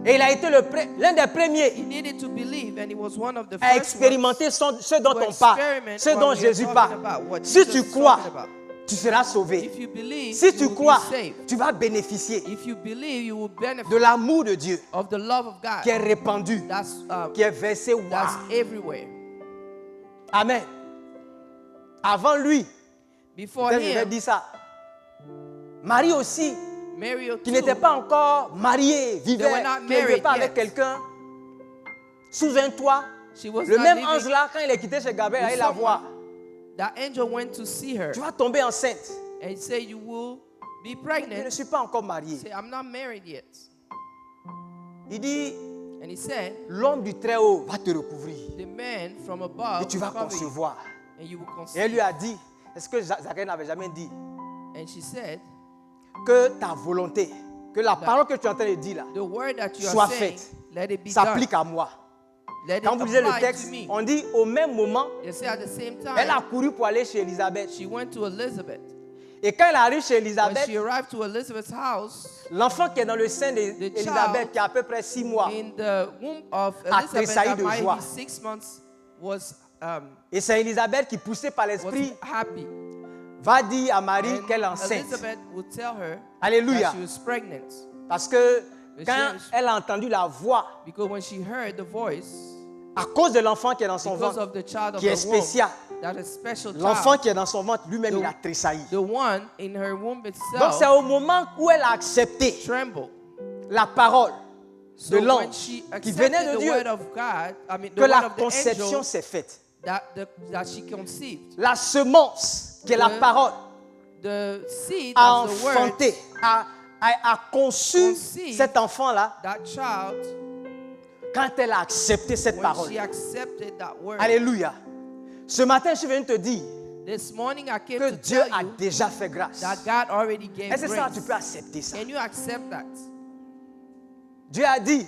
Et il a été l'un des premiers He needed to believe, and he was one of the à first expérimenter ce dont to on parle, experiment ce what dont we are Jésus talking parle. about, what Si Jesus tu is crois, talking about. tu seras sauvé. If you believe, Si you tu will crois, be saved. tu vas bénéficier If you believe, you will benefit de l'amour de Dieu of the love of God qui est répandu, qui est versé. that's Wow. everywhere. Amen. Avant lui, Before peut-être je vais him, dire ça, Marie aussi, Mary qui too, n'était pas encore mariée, They vivait, were not qui ne vivait married pas yet. avec quelqu'un, sous un toit. she was Le not même living. ange là, quand il est quitté chez Gabriel, with il la voit. That angel went to see her Tu vas tomber enceinte. and he said, "You will be Je ne pregnant." suis pas encore marié. Say, "I'm not married yet." Il dit, And he said, l'homme du Très-Haut va te recouvrir "The man from et above tu will vas cover you, concevoir. and you will Et elle lui conceive." a dit, est-ce que Zacharie n'avait jamais dit And she said, que ta volonté, que la parole que tu es en train de dire là, "The word that you soit are saying, faite, let it be done. s'applique à moi. Let it Quand vous lisez le apply texte, to me." on dit au même moment, They say at the same elle a time, couru pour aller chez Élisabeth. she went to Elizabeth. Et quand elle arrive chez When Élisabeth, she arrived to Elizabeth's house, l'enfant qui est dans le sein d'Élisabeth, child qui a à peu près 6 mois, in the womb of a Elizabeth, tressailli that de might joie. be 6 months, was et c'est Élisabeth qui, poussée par l'esprit, happy. va dire à Marie And qu'elle est enceinte. Elizabeth would tell her Alléluia. that she was pregnant. Parce que Mais quand je- elle a entendu la voix, Because when she heard the voice, à cause de l'enfant qui est dans son because ventre, of the child of qui est her womb, spécial, that is special l'enfant child, qui est dans son ventre, lui-même, il a tressailli. the one in her womb Donc c'est itself au moment où elle a accepté trembled. la parole So de when l'ange she qui venait accepted de the Dieu, word of God, I mean the que word la of the conception angel, s'est faite. that she conceived. La semence, qui est la Que parole, The seed, a that's the word, enfanté, a conçu Conceived. cet enfant-là that child, quand elle a accepté cette when parole. she accepted that word. Alléluia. Ce matin, je suis venu te dire This morning I came que to Dieu tell a you déjà fait grâce. that God already gave Est-ce que ça, grace. tu peux accepter ça? Can you accept that? Dieu a dit,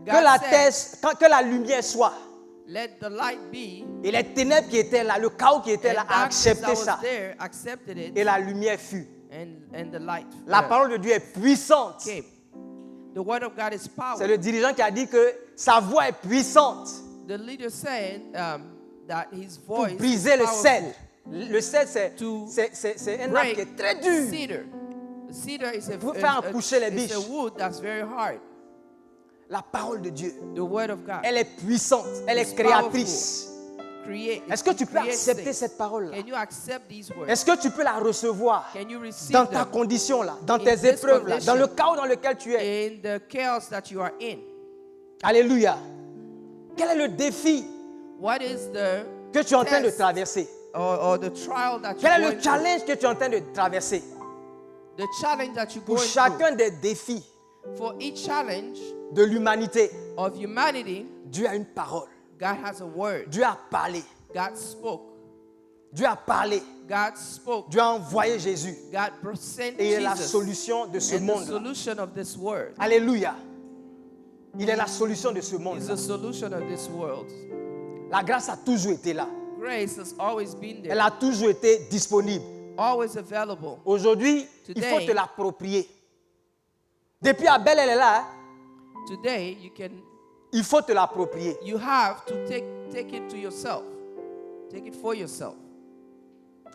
que God la said, terre, que la lumière soit. let the light be. Et les ténèbres qui étaient là, le chaos qui était And là, a darkness that accepté was ça. there accepted it, Et la lumière fut. and the light La parole de Dieu est puissante. came. The word of God is C'est power. le dirigeant qui a dit que sa voix est puissante The leader said that his pour voice briser is le powerful cèdre. Le cèdre, to c'est un arbre qui est très dur. cedar. The cedar is Pour faire accoucher les it's a biches. wood that's very hard. La parole de Dieu, The word of God. elle est puissante, elle est It's créatrice. Create. Est-ce que tu peux creates accepter things. cette parole-là? Can you accept these words? Est-ce que tu peux la recevoir Can you receive dans ta them condition là, dans in tes this épreuves là, condition? dans le chaos dans lequel tu es? in the chaos that you are in? Alléluia. Quel est le défi What is the que tu es en train de test traverser? or the trial that Quel you're est le going challenge que tu es en train de traverser? through? The challenge that you're Pour going chacun des défis through. For each challenge de l'humanité, of humanity, Dieu a une parole. God has a word. Dieu a parlé. God spoke. Dieu a parlé. God spoke. Dieu a envoyé Jésus. God sent Et il est la Jesus. solution de ce And the monde. solution of this world Alléluia. Il est la solution de ce monde. is the solution of this world. La grâce a toujours été là. Grace has always been Elle there, a toujours été disponible. always available. Aujourd'hui, il faut Today- te l'approprier. Depuis Abel, elle est là. Hein. Today, Il faut te l'approprier. you have to take it to yourself. Take it for yourself.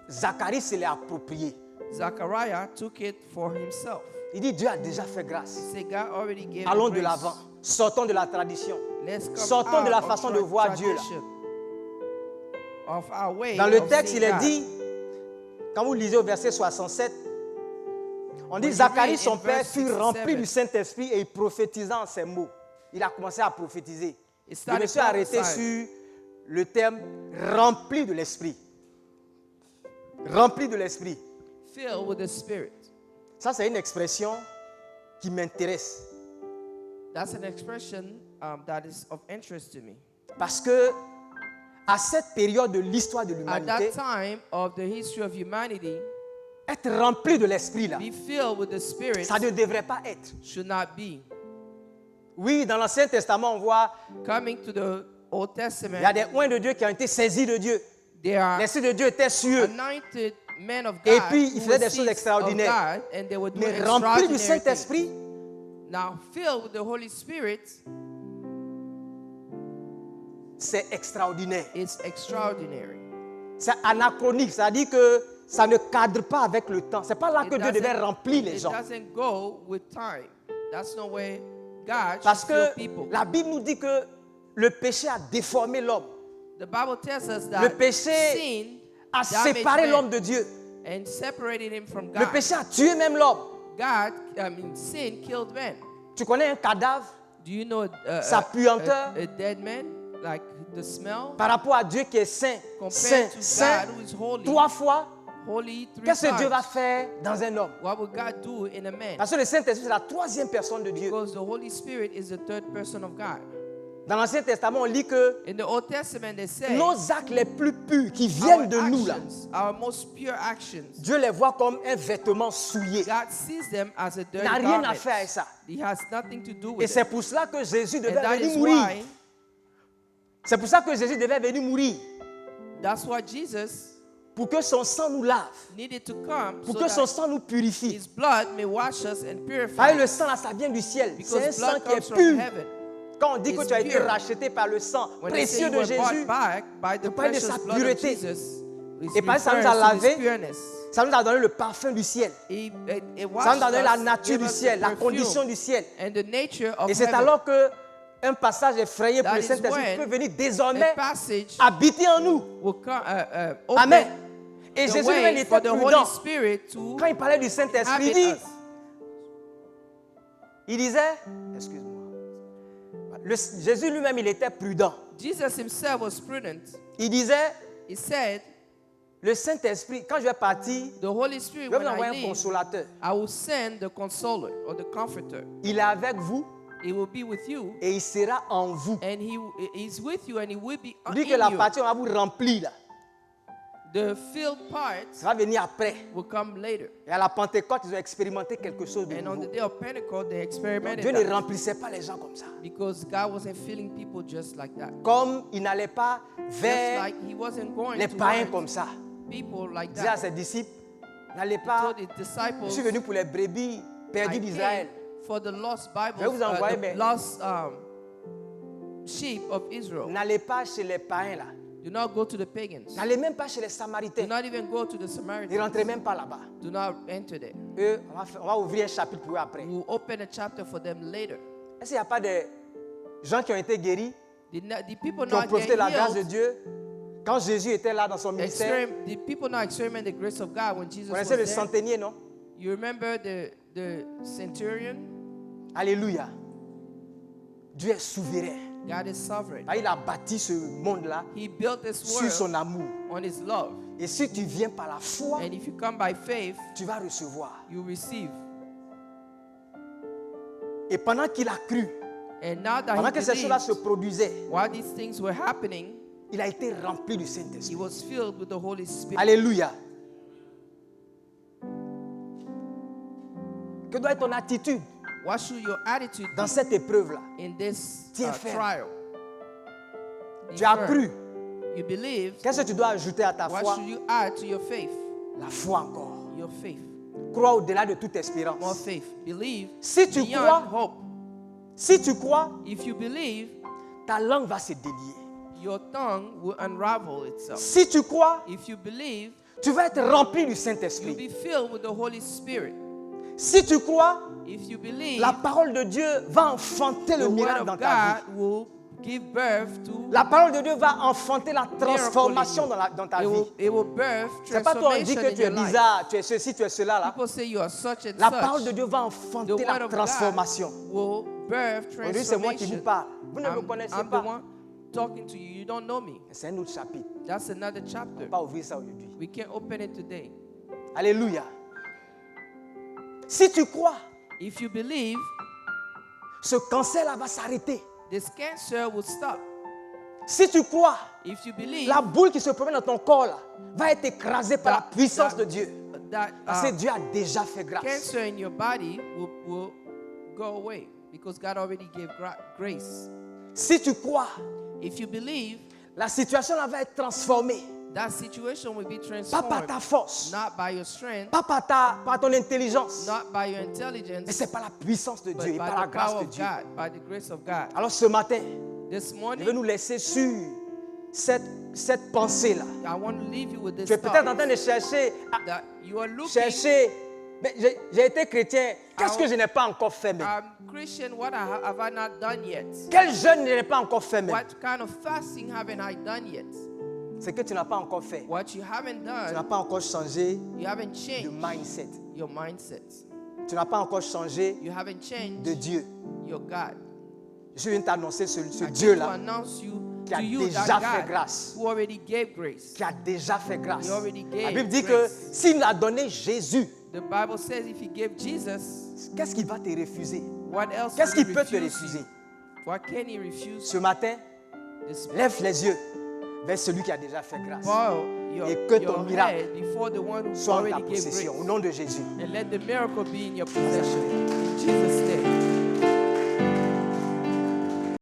Zacharie se l'est approprié. Zachariah took it for himself. Il dit Dieu a déjà fait grâce. He said, God already gave Allons the de grace. l'avant. Sortons de la tradition. Let's come Sortons de out la of façon de voir Dieu, là. tradition, of our way Dans le of texte, seeing il est God. dit, quand vous lisez au verset 67, on dit When you Zacharie, read son in père, verse fut rempli 67. du Saint-Esprit et il prophétisa en ces mots. Il a commencé à prophétiser. It Je me started suis arrêté prophesying. sur le terme rempli de l'Esprit. Rempli de l'Esprit. Filled with the Spirit. Ça, c'est une expression qui m'intéresse. That's an expression that is of interest to me. Parce que à cette période de l'histoire de At l'humanité, that time of the history of humanity, être rempli de l'Esprit, là, be filled with the Spirit ça ne devrait pas être. should not be. Oui, dans l'Ancien Testament, on voit Coming to the Old il y a Testament, des oints de Dieu qui ont été saisis de Dieu. there are L'Esprit de Dieu était sur eux. anointed men of Et God puis, ils who faisaient des were choses seeds extraordinaires. of God, and they were doing Mais rempli du extraordinary things. Saint-Esprit, Now, filled with the Holy Spirit, c'est extraordinaire. it's extraordinary. C'est anachronique, c'est-à-dire que ça ne cadre pas avec le temps. C'est pas là It que Dieu devait doesn't- remplir les It gens. doesn't go with time. That's not where God Parce should fill que people. la Bible nous dit que le péché a déformé l'homme, The Bible tells us Le that péché sin a damaged séparé man l'homme de Dieu. and separated him from Le God. péché a tué même l'homme. Sin killed men. Tu connais un cadavre Do you know Sa puanteur. a dead man, like the smell, par rapport à Dieu qui est saint, saint, compared to saint, God who is holy, 3 fois, holy 3 qu'est-ce que Dieu va times? faire dans un homme? What will God do in a man? Parce que le Saint-Esprit, c'est la 3e personne de Dieu. Because the Holy Spirit is the third person of God. Dans l'Ancien Testament, on lit que In the Old Testament, they say nos actes les plus purs qui our viennent de nous, là, actions, our most pure actions, Dieu les voit comme un vêtement souillé. God sees them as a Il dirty n'a rien à garment. faire avec ça. He has nothing to do Et with c'est it. pour cela que Jésus And devait that venir is mourir. why, C'est pour ça que Jésus devait venir mourir. that's why Jesus Pour que son sang nous lave. needed to come Pour so que son that sang nous purifie. his blood may wash us and purify Ah, et le us. sang là, ça vient du ciel. C'est un Because sang blood qui comes est from pur. heaven. Quand on dit que It's tu as été pure. racheté par le sang When they say précieux you de were Jésus, bought back by the parle de precious sa blood of pureté. Jesus, it Et parce que ça nous refers a to his lavé. pureness. ça nous a donné le parfum du ciel. It Ça nous washed a donné la us, nature gave du us the ciel, la perfume condition du ciel. and the nature of Et c'est heaven. alors que un passage effrayé pour That le is Saint-Esprit when peut venir a désormais passage habiter en nous. will come, Amen. open Et the Jésus lui-même way il était for the prudent. Holy Spirit to Quand il parlait du Saint-Esprit, il inhabit dit, us. il disait, excuse-moi, Jésus lui-même il était prudent. Jesus himself was prudent. Il disait, He said, le Saint-Esprit, quand je vais partir, the Holy Spirit, je vais vous when envoyer I un leave, consolateur. I will send the consoler or the comforter. Il est avec vous He will be with you, et il sera en vous. and he is with you, and he will be Il dit in que la you. partie, on va vous remplir là. The filled parts Ça va venir après. will come later. Et à la Pentecôte, ils ont expérimenté quelque chose de And on nouveau. the day of Pentecost, they experimented Dieu ne that remplissait pas les gens comme ça. because God wasn't filling people just like that. Comme il n'allait pas Just vers like He wasn't going les to païens want comme ça. people like Il disait à that. ses disciples, n'allez He pas, told the je disciples, suis venu pour les brebis perdues I d'Israël. came for the lost Bible, Je vais vous envoyer, the mais- lost sheep of Israel. N'allez pas chez les païens là. Do not go to the pagans. N'allez même pas chez les Do Samaritains. not even go to the Ne Samaritans. rentrez même pas là-bas. Do not enter there. Eux, on va ouvrir un chapitre pour eux après. We'll open a chapter for them later. Est-ce qu'il n'y a pas des gens qui ont été guéris, The people qui ont not profité de la get grâce de healed, Dieu quand Jésus était là dans son ministère? the people not experiment the grace of God when Jesus Vous was connaissez le there. centenier, non? You remember the centurion? Alléluia. Dieu est souverain. God is sovereign. Il a bâti ce monde-là He built this sur world son amour. on His love. Et si tu viens par la foi, And if you come by faith, tu vas recevoir. you receive. Et pendant qu'il a cru, And now that pendant he que ces choses-là se believed, produisaient, while these things were happening, il a été rempli du he Saint-Esprit. was filled with the Holy Spirit. Alléluia. Que doit être ton attitude What should your attitude dans be cette épreuve-là? in this Tiens ferme. trial? Be Tu as firm. cru. You believe. Qu'est-ce que tu dois ajouter à ta What foi? should you add to your faith? La foi encore. Your faith. Crois au-delà de toute More espérance. faith. Believe Si tu beyond crois, hope. si tu crois, If you believe, ta langue va se délier. your tongue will unravel itself. Si tu crois, If you believe, tu vas être rempli du you'll Saint-Esprit. be filled with the Holy Spirit. Si tu crois, If you believe, la parole de Dieu va enfanter the le Word miracle of dans ta God vie. will give birth to La parole de Dieu va enfanter la transformation dans ta vie. it will birth C'est pas toi on dit transformation que in tu es your life. bizarre, tu es ceci, tu es cela là. People say you are such and La such. parole de Dieu va The enfanter Word la of transformation. God will birth Aujourd'hui, c'est moi qui vous transformation. parle. Vous ne me connaissez I'm the pas. one talking to you. You don't know me. C'est un autre chapitre. That's another chapter. On ne peut pas ouvrir ça aujourd'hui. We can't open it today. Alléluia. Si tu crois, If you believe, ce cancer-là va s'arrêter. this cancer will stop. Si tu crois, If you believe la boule qui se promène dans ton corps là, va être écrasée par la puissance de Dieu. that Parce que Dieu a déjà fait grâce. cancer in your body will go away because God already gave grace. Si tu crois, If you believe, la situation là va être transformée. that situation will be Pas par transformed, ta force, not by your strength, pas par ton intelligence, not by your mais intelligence, c'est par la puissance de but Dieu by et par la the grâce power de of Dieu. God, by the grace of God. Alors ce matin, This je vais morning, nous laisser sur cette pensée-là. I want to leave you with this Tu es peut-être en thought train de chercher, that you are looking. mais j'ai été chrétien, qu'est-ce que je n'ai pas encore fait même? I'm Christian. What have I not done yet? Quel jeûne je n'ai pas encore fait même? What kind of fasting haven't I done yet? C'est que tu n'as pas encore fait. What you haven't Tu n'as done, pas encore changé you haven't de changed mindset. your mindset. Tu n'as pas encore changé You haven't changed de Dieu. your God. Je viens de t'annoncer ce I came to Dieu-là announce qui a to you déjà that fait God grâce. who already gave grace. qui a déjà fait grâce. He already gave La Bible dit que grace. s'il a donné Jésus, The Bible says if He gave Jesus, qu'est-ce qu'il va te refuser? what else Qu'est-ce will He qu'il peut te refuse refuser? you? What can He refuse? Ce matin, This lève les yeux vers celui qui a déjà fait grâce. bow your, Et que ton your miracle head before the one who Sois en ta already gave possession. grace. Au nom de Jésus. And let the miracle be in your possession. In Jesus' name.